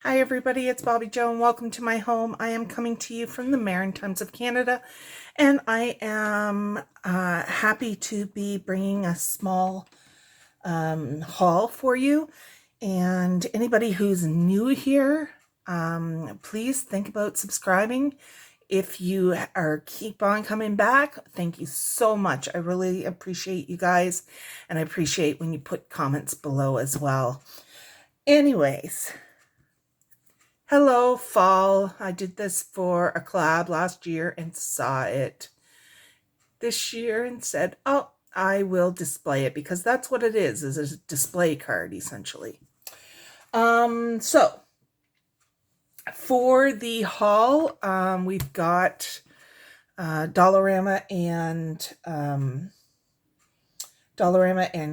Hi everybody, it's Bobbi-Jo and welcome to my home. I am coming to you from the Maritimes of Canada, and I am happy to be bringing a small haul for you. And anybody who's new here, please think about subscribing. If you are keep on coming back, thank you so much. I really appreciate you guys, and I appreciate when you put comments below as well. Anyways, hello, fall. I did this for a collab last year and saw it this year and said, oh, I will display it, because that's what it is a display card, essentially. So for the haul, we've got Dollarama and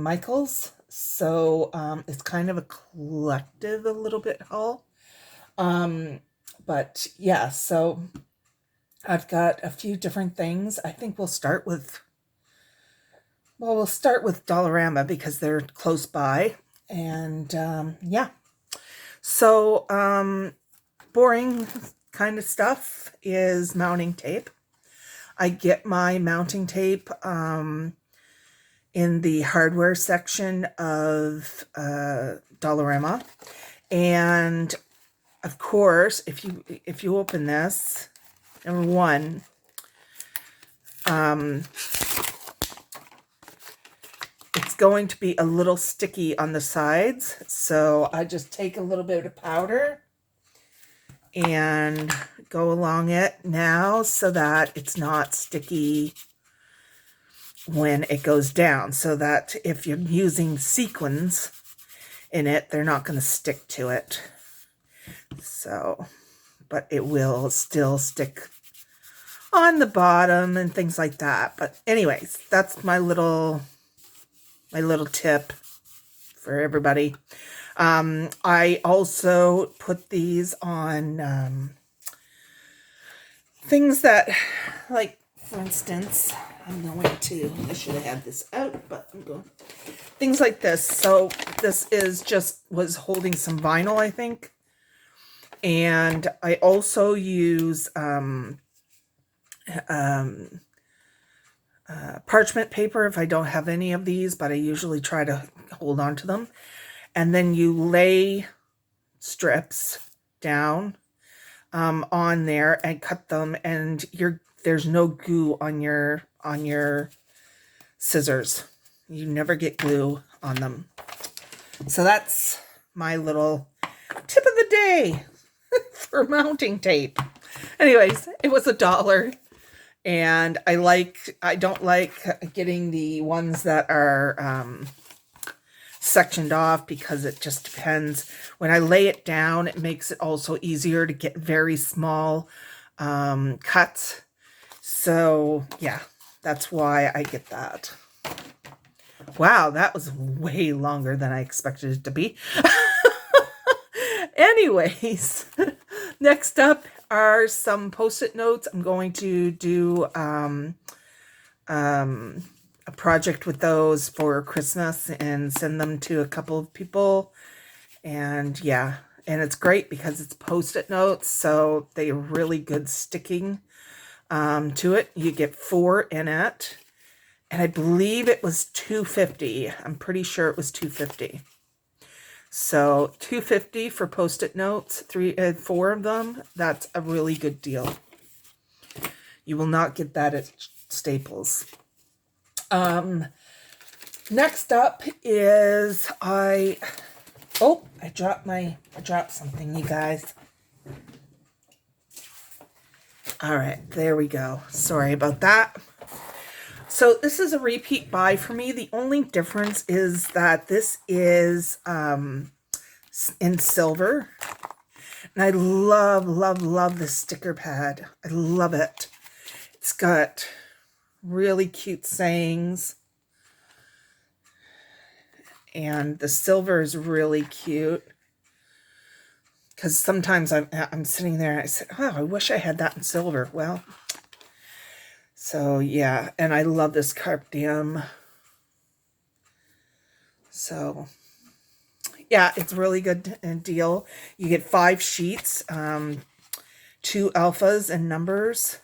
Micheal's. So it's kind of a collective, a little bit haul. But yeah, so I've got a few different things. I think we'll start with Dollarama because they're close by. And yeah. So boring kind of stuff is mounting tape. I get my mounting tape in the hardware section of Dollarama. And of course, if you open this, number one, it's going to be a little sticky on the sides. So I just take a little bit of powder and go along it now so that it's not sticky when it goes down, so that if you're using sequins in it, they're not going to stick to it. So, but it will still stick on the bottom and things like that. But anyways, that's my little tip for everybody. I also put these on things that, like, for instance, I should have had this out, but I'm going, things like this. So this was holding some vinyl, I think. And I also use parchment paper if I don't have any of these, but I usually try to hold on to them. And then you lay strips down on there and cut them, and there's no glue on your scissors. You never get glue on them. So that's my little tip of the day for mounting tape. Anyways, it was $1, and I don't like getting the ones that are sectioned off, because it just depends. When I lay it down, it makes it also easier to get very small cuts. So yeah, that's why I get that. Wow, that was way longer than I expected it to be. Anyways, next up are some Post-it notes. I'm going to do a project with those for Christmas and send them to a couple of people. And yeah, and it's great because it's Post-it notes, so they're really good sticking to it. You get 4 in it, and I believe it was $2.50. I'm pretty sure it was $2.50. So $2.50 for Post-it notes, 4 of them. That's a really good deal. You will not get that at Staples. Next up is I dropped something, you guys. All right, there we go. Sorry about that. So this is a repeat buy for me. The only difference is that this is in silver. And I love this sticker pad. I love it. It's got really cute sayings. And the silver is really cute. Because sometimes I'm sitting there and I said, oh, I wish I had that in silver. Well, so yeah, and I love this carp diem. So Yeah, it's really good deal. You get 5 sheets, 2 alphas and numbers,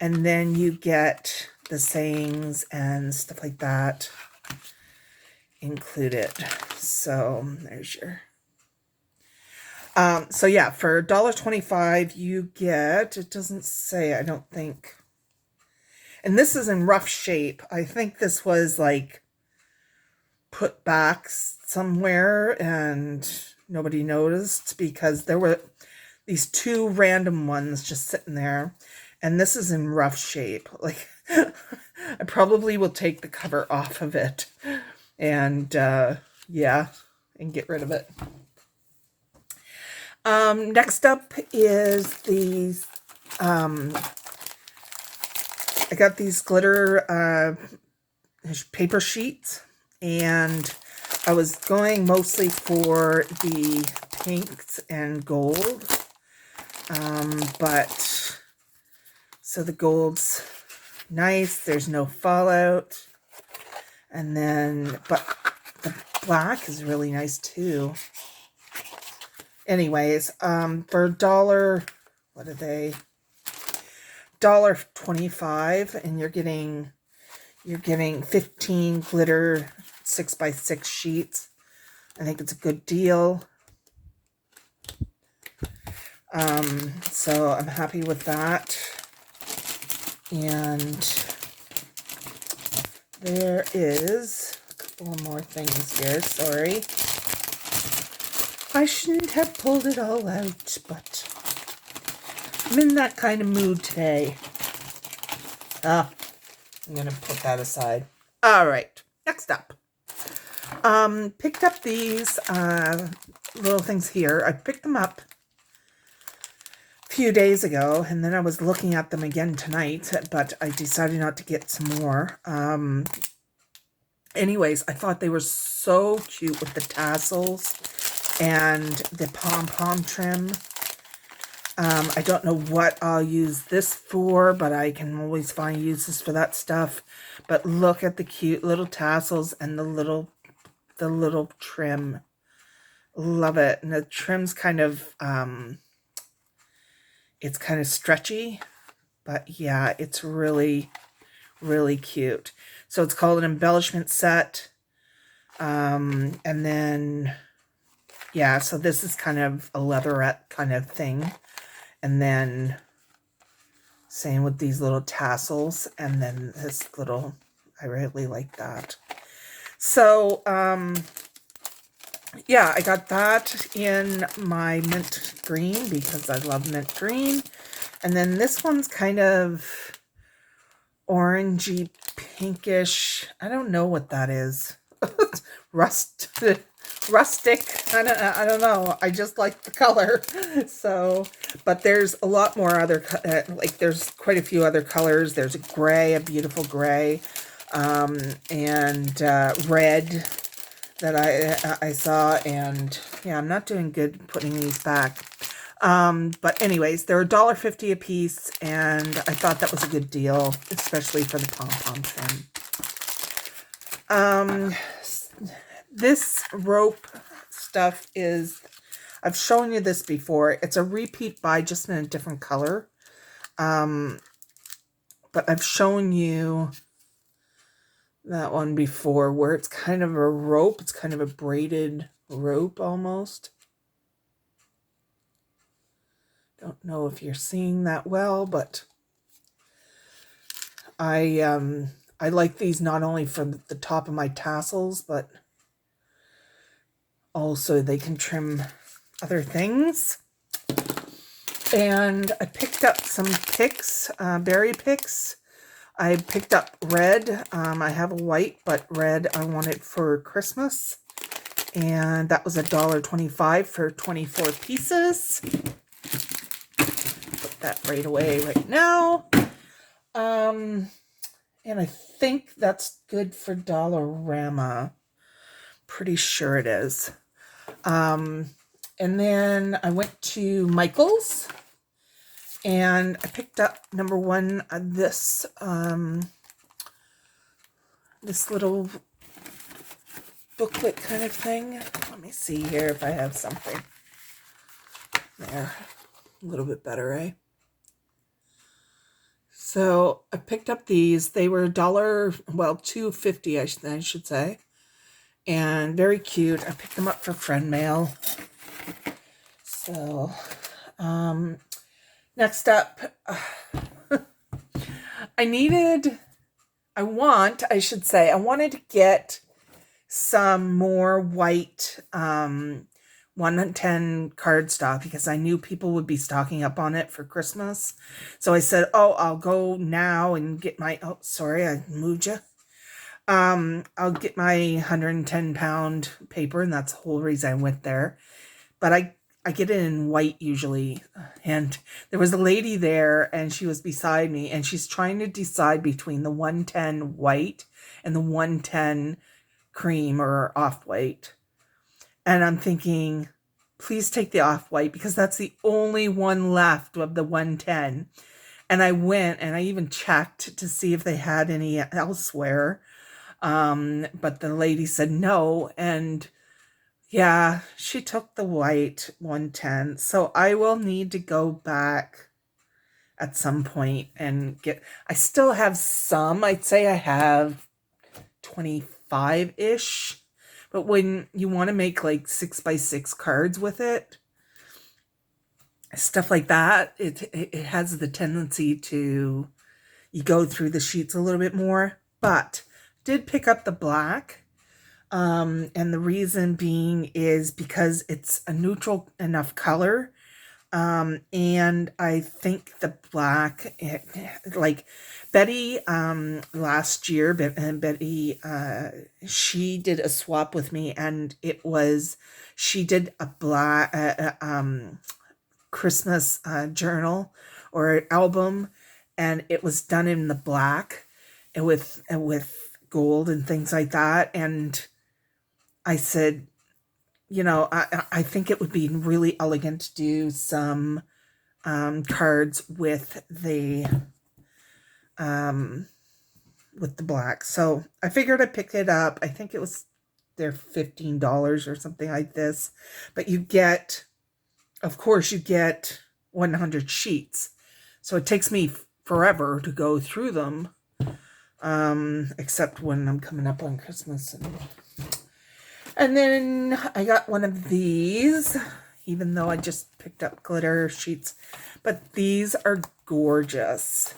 and then you get the sayings and stuff like that included. So there's your so yeah, for $1.25 you get, it doesn't say, I don't think, and this is in rough shape. I think this was like put back somewhere and nobody noticed, because there were these 2 random ones just sitting there, and this is in rough shape. Like, I probably will take the cover off of it and yeah, and get rid of it. Next up is these, I got these glitter paper sheets, and I was going mostly for the pinks and gold, but so the gold's nice, there's no fallout, and then, but the black is really nice too. Anyways, for $1, what are they? $1.25, and you're getting 15 glitter 6x6 sheets. I think it's a good deal. So I'm happy with that. And there is a couple more things here. Sorry. I shouldn't have pulled it all out, but I'm in that kind of mood today. I'm going to put that aside. All right, next up. Picked up these little things here. I picked them up a few days ago, and then I was looking at them again tonight, but I decided not to get some more. Anyways, I thought they were so cute with the tassels and the pom-pom trim. I don't know what I'll use this for, but I can always find uses for that stuff. But look at the cute little tassels and the little trim. Love it. And the trim's kind of, it's kind of stretchy, but yeah, it's really, really cute. So it's called an embellishment set. And then, yeah, so this is kind of a leatherette kind of thing. And then same with these little tassels, and then this little, I really like that. So, yeah, I got that in my mint green because I love mint green. And then this one's kind of orangey, pinkish. I don't know what that is. Rustic. I don't know. I just like the color. So, but there's a lot more other, like there's quite a few other colors. There's a gray, a beautiful gray, and red that I saw. And yeah, I'm not doing good putting these back. But anyways, they're $1.50 a piece, and I thought that was a good deal, especially for the pom-pom trim. This rope stuff is, I've shown you this before. It's a repeat buy, just in a different color. But I've shown you that one before, where it's kind of a rope. It's kind of a braided rope almost. Don't know if you're seeing that well, but I like these not only for the top of my tassels, but also they can trim other things. And I picked up some picks, berry picks. I picked up red. I have a white, but red I wanted for Christmas. And that was $1.25 for 24 pieces. Put that right away right now. And I think that's good for Dollarama. Pretty sure it is. And then I went to Michael's, and I picked up number one, this little booklet kind of thing. Let me see here if I have something. There. A little bit better, eh? So I picked up these. They were $2.50, I should say. And very cute. I picked them up for friend mail. So, next up, I wanted to get some more white 110 cardstock because I knew people would be stocking up on it for Christmas. So I said, oh, I'll go now and get my, oh, sorry, I moved you. I'll get my 110-pound paper, and that's the whole reason I went there. But I get it in white usually. And there was a lady there, and she was beside me, and she's trying to decide between the 110 white and the 110 cream or off-white. And I'm thinking, please take the off-white because that's the only one left of the 110. And I went and I even checked to see if they had any elsewhere. But the lady said no. And yeah, she took the white 110. So I will need to go back at some point and I still have some. I'd say I have 25-ish. But when you want to make like 6x6 cards with it, stuff like that, it has the tendency to, you go through the sheets a little bit more. But did pick up the black. And the reason being is because it's a neutral enough color. And I think the black, like Betty, last year, Betty, she did a swap with me, and she did a black, Christmas, journal or album, and it was done in the black and with gold and things like that. And I said, I think it would be really elegant to do some cards with the black. So I figured I'd pick it up. I think they're $15 or something like this. But you get 100 sheets. So it takes me forever to go through them. Except when I'm coming up on Christmas. And then I got one of these, even though I just picked up glitter sheets. But these are gorgeous.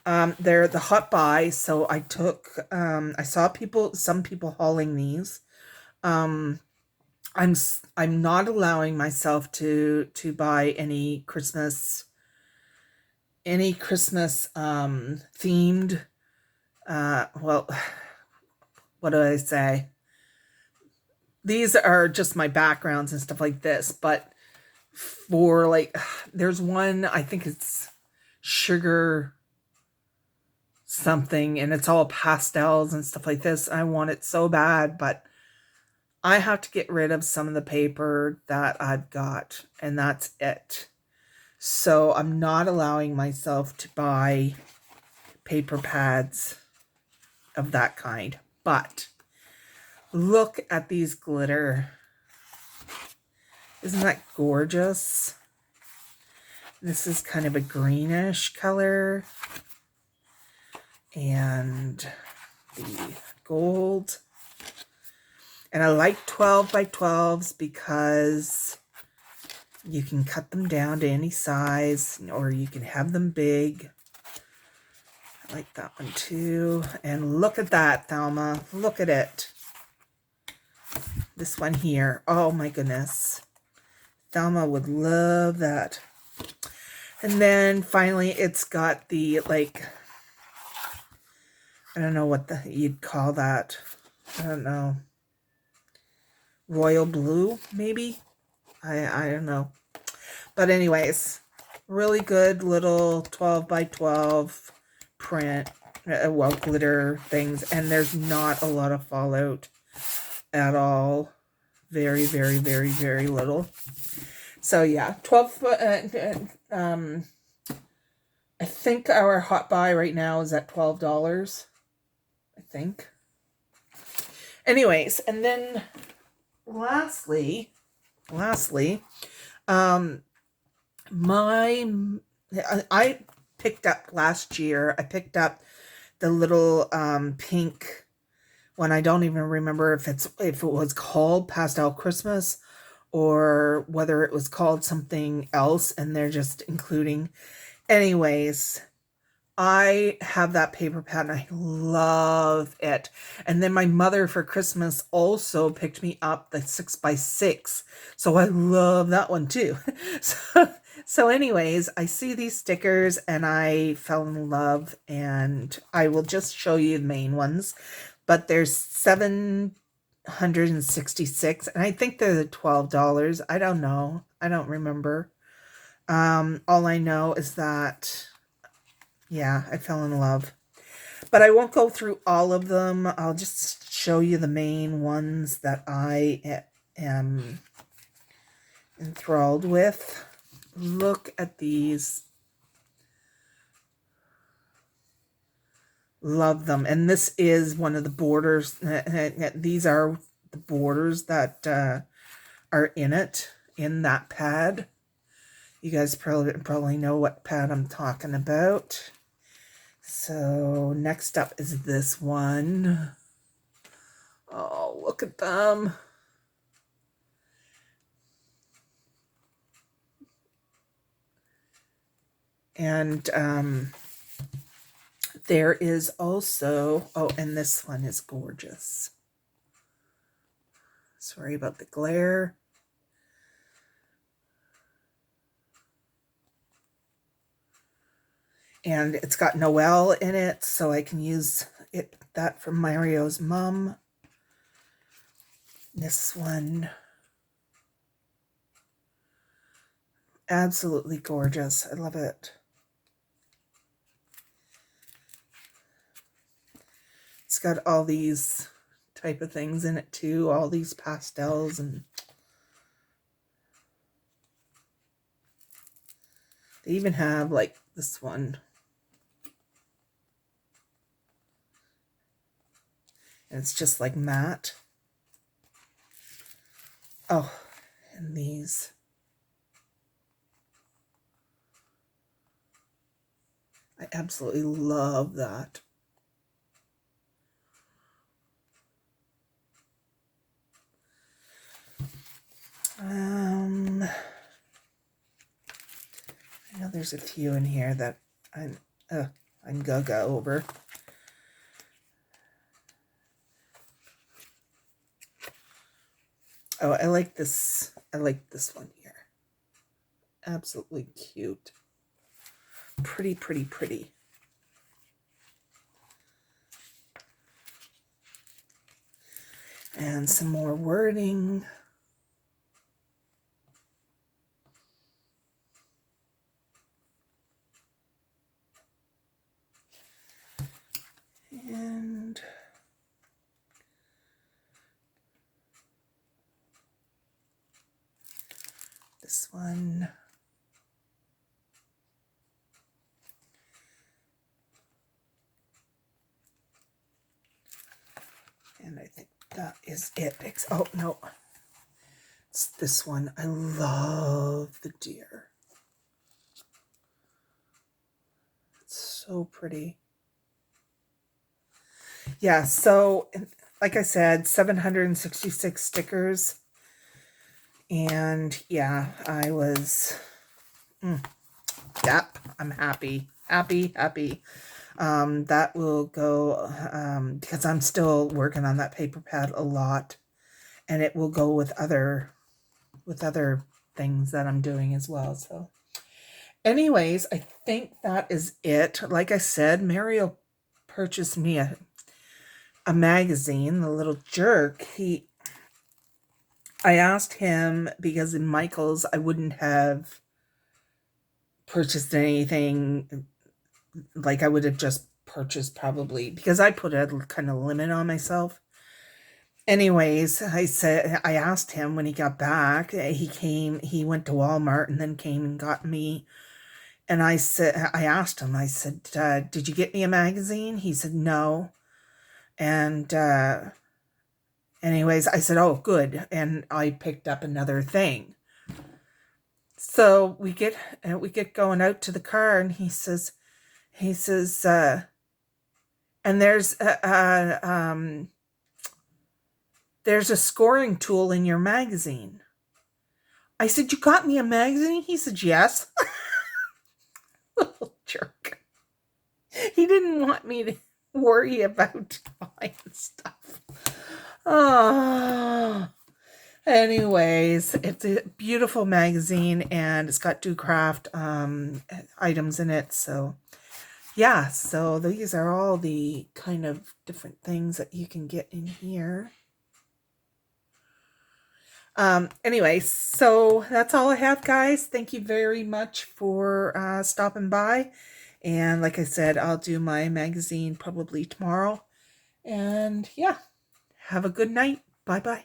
They're the hot buy, so I saw some people hauling these. I'm not allowing myself to buy any Christmas themed, well, what do I say? These are just my backgrounds and stuff like this, but for like, there's one, I think it's sugar something, and it's all pastels and stuff like this. I want it so bad, but I have to get rid of some of the paper that I've got, and that's it. So I'm not allowing myself to buy paper pads of that kind, but look at these glitter. Isn't that gorgeous? This is kind of a greenish color. And the gold. And I like 12 by 12s because you can cut them down to any size, or you can have them big. I like that one too. And look at that, Thelma. Look at it. This one here. Oh my goodness. Thelma would love that. And then finally it's got the, like, I don't know what you'd call that. I don't know. Royal blue, maybe? I don't know. But anyways, really good little 12 by 12 print, glitter things. And there's not a lot of fallout at all. Very, very, very, very little. So yeah, 12, I think our hot buy right now is at $12, I think. Anyways, and then lastly, um, I picked up last year, I picked up the little pink one. I don't even remember if it was called Pastel Christmas or whether it was called something else, and they're just including. Anyways, I have that paper pad and I love it. And then my mother for Christmas also picked me up the 6x6. So I love that one too. So anyways, I see these stickers and I fell in love, and I will just show you the main ones. But there's 766, and I think they're the $12. I don't know. I don't remember. All I know is that, yeah, I fell in love. But I won't go through all of them. I'll just show you the main ones that I am enthralled with. Look at these. Love them. And this is one of the borders. These are the borders that are in it, in that pad. You guys probably know what pad I'm talking about. So next up is this one. Oh, look at them. And there is also, oh, and this one is gorgeous. Sorry about the glare. And it's got Noel in it, so I can use that from Mario's mom. This one, absolutely gorgeous. I love it. It's got all these type of things in it too, all these pastels, and they even have like this one. And it's just like matte. Oh, and these. I absolutely love that. I know there's a few in here that I'm gaga over. Oh, I like this. I like this one here. Absolutely cute. Pretty, pretty, pretty. And some more wording. And this one. And I think that is it. Oh, no. It's this one. I love the deer. It's so pretty. Yeah, so like I said, 766 stickers. And yeah, I was, yep, I'm happy. Happy. That will go, because I'm still working on that paper pad a lot. And it will go with other things that I'm doing as well. So anyways, I think that is it. Like I said, Mario purchased me a magazine, The Little Jerk. I asked him because in Michael's I wouldn't have purchased anything. Like I would have just purchased probably, because I put a kind of limit on myself. Anyways, I asked him when he got back. He went to Walmart and then came and got me. And I asked him, I said, did you get me a magazine? He said, no. And Anyways, I said, oh, good. And I picked up another thing. So we get going out to the car, and he says, and there's a scoring tool in your magazine. I said, you got me a magazine? He said, yes. Little jerk. He didn't want me to worry about buying stuff. Oh. Anyways, it's a beautiful magazine, and it's got do-craft items in it. So yeah, so these are all the kind of different things that you can get in here. Anyway, so that's all I have, guys. Thank you very much for stopping by. And like I said, I'll do my magazine probably tomorrow. And yeah, have a good night. Bye-bye.